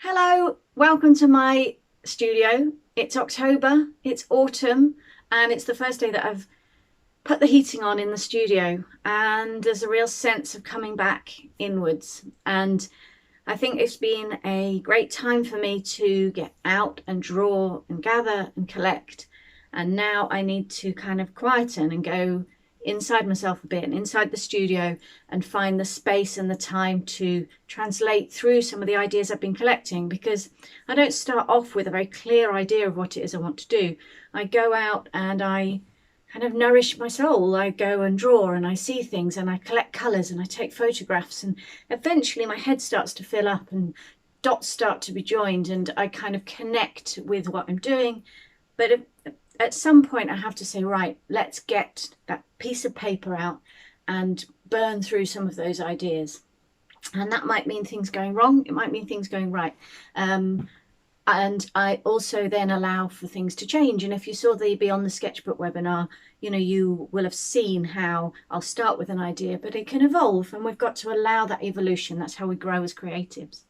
Hello, welcome to my studio. It's October, it's autumn, and it's the first day that I've put the heating on in the studio, and there's a real sense of coming back inwards. And I think it's been a great time for me to get out and draw and gather and collect. And now I need to kind of quieten and go inside myself a bit and inside the studio and find the space and the time to translate through some of the ideas I've been collecting, because I don't start off with a very clear idea of what it is I want to do. I go out and I kind of nourish my soul. I go and draw and I see things and I collect colours and I take photographs, and eventually my head starts to fill up and dots start to be joined and I kind of connect with what I'm doing. But at some point I have to say, right, let's get that piece of paper out and burn through some of those ideas. And that might mean things going wrong, it might mean things going right. And I also then allow for things to change. And if you saw the Beyond the Sketchbook webinar, you will have seen how I'll start with an idea, but it can evolve, and we've got to allow that evolution. That's how we grow as creatives.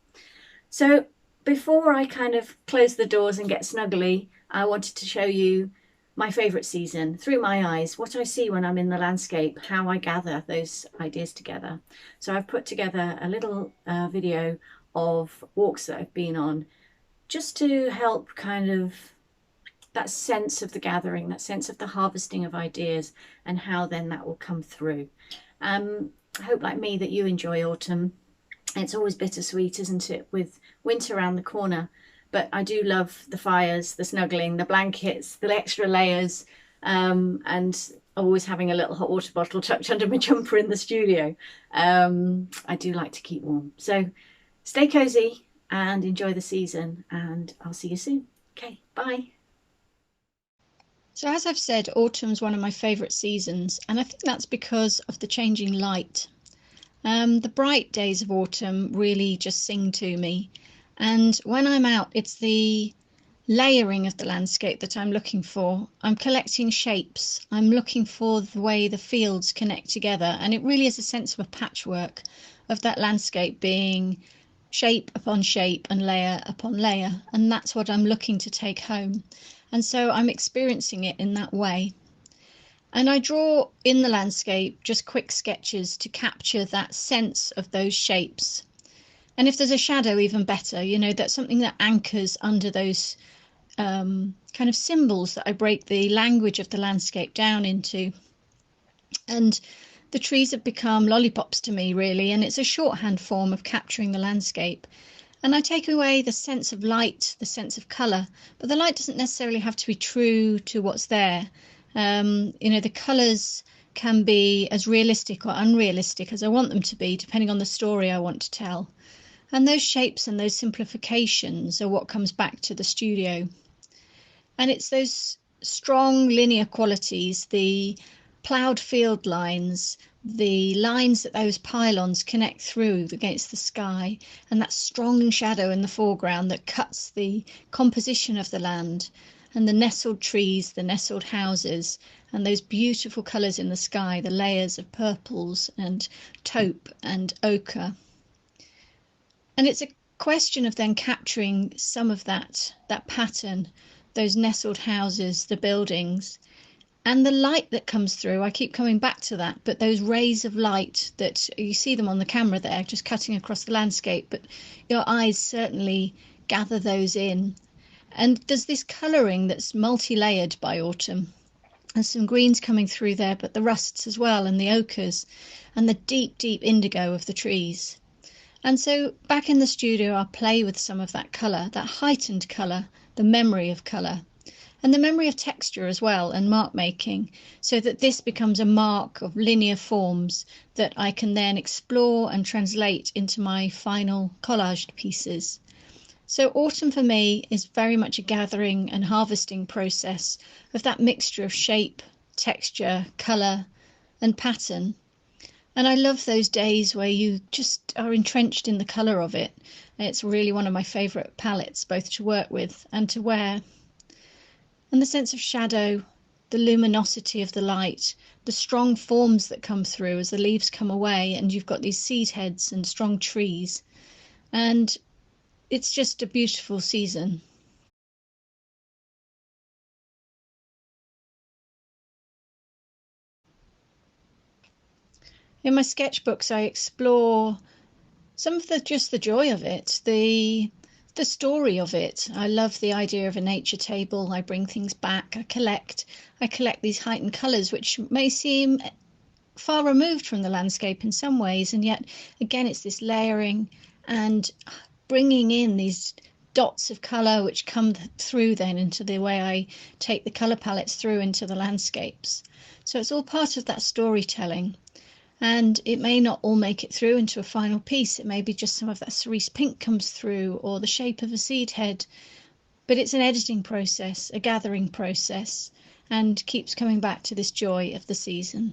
So before I kind of close the doors and get snuggly, I wanted to show you my favourite season through my eyes, what I see when I'm in the landscape, how I gather those ideas together. So I've put together a little video of walks that I've been on, just to help kind of that sense of the gathering, that sense of the harvesting of ideas, and how then that will come through. I hope, like me, that you enjoy autumn. It's always bittersweet, isn't it, with winter around the corner? But I do love the fires, the snuggling, the blankets, the extra layers, and always having a little hot water bottle tucked under my jumper in the studio. I do like to keep warm. So stay cozy and enjoy the season, and I'll see you soon. Okay, bye. So as I've said, autumn's one of my favourite seasons, and I think that's because of the changing light. The bright days of autumn really just sing to me, and when I'm out, it's the layering of the landscape that I'm looking for. I'm collecting shapes. I'm looking for the way the fields connect together, and it really is a sense of a patchwork of that landscape being shape upon shape and layer upon layer, and that's what I'm looking to take home. And so I'm experiencing it in that way. And I draw in the landscape just quick sketches to capture that sense of those shapes. And if there's a shadow, even better, that's something that anchors under those kind of symbols that I break the language of the landscape down into. And the trees have become lollipops to me, really, and it's a shorthand form of capturing the landscape. And I take away the sense of light, the sense of colour, but the light doesn't necessarily have to be true to what's there. The colours can be as realistic or unrealistic as I want them to be, depending on the story I want to tell. And those shapes and those simplifications are what comes back to the studio. And it's those strong linear qualities, the ploughed field lines, the lines that those pylons connect through against the sky, and that strong shadow in the foreground that cuts the composition of the land, and the nestled trees, the nestled houses, and those beautiful colours in the sky, the layers of purples and taupe and ochre. And it's a question of then capturing some of that pattern, those nestled houses, the buildings, and the light that comes through. I keep coming back to that, but those rays of light that you see them on the camera there, just cutting across the landscape, but your eyes certainly gather those in. And there's this colouring that's multi-layered by autumn. There's some greens coming through there, but the rusts as well, and the ochres, and the deep, deep indigo of the trees. And so back in the studio, I'll play with some of that colour, that heightened colour, the memory of colour, and the memory of texture as well, and mark making, so that this becomes a mark of linear forms that I can then explore and translate into my final collaged pieces. So autumn for me is very much a gathering and harvesting process of that mixture of shape, texture, colour and pattern. And I love those days where you just are entrenched in the colour of it. It's really one of my favourite palettes, both to work with and to wear. And the sense of shadow, the luminosity of the light, the strong forms that come through as the leaves come away and you've got these seed heads and strong trees. And it's just a beautiful season. In my sketchbooks, I explore some of the joy of it, the story of it. I love the idea of a nature table. I bring things back. I collect these heightened colours, which may seem far removed from the landscape in some ways, and yet again it's this layering and bringing in these dots of colour which come through then into the way I take the colour palettes through into the landscapes. So it's all part of that storytelling. And it may not all make it through into a final piece. It may be just some of that cerise pink comes through, or the shape of a seed head. But it's an editing process, a gathering process, and keeps coming back to this joy of the season.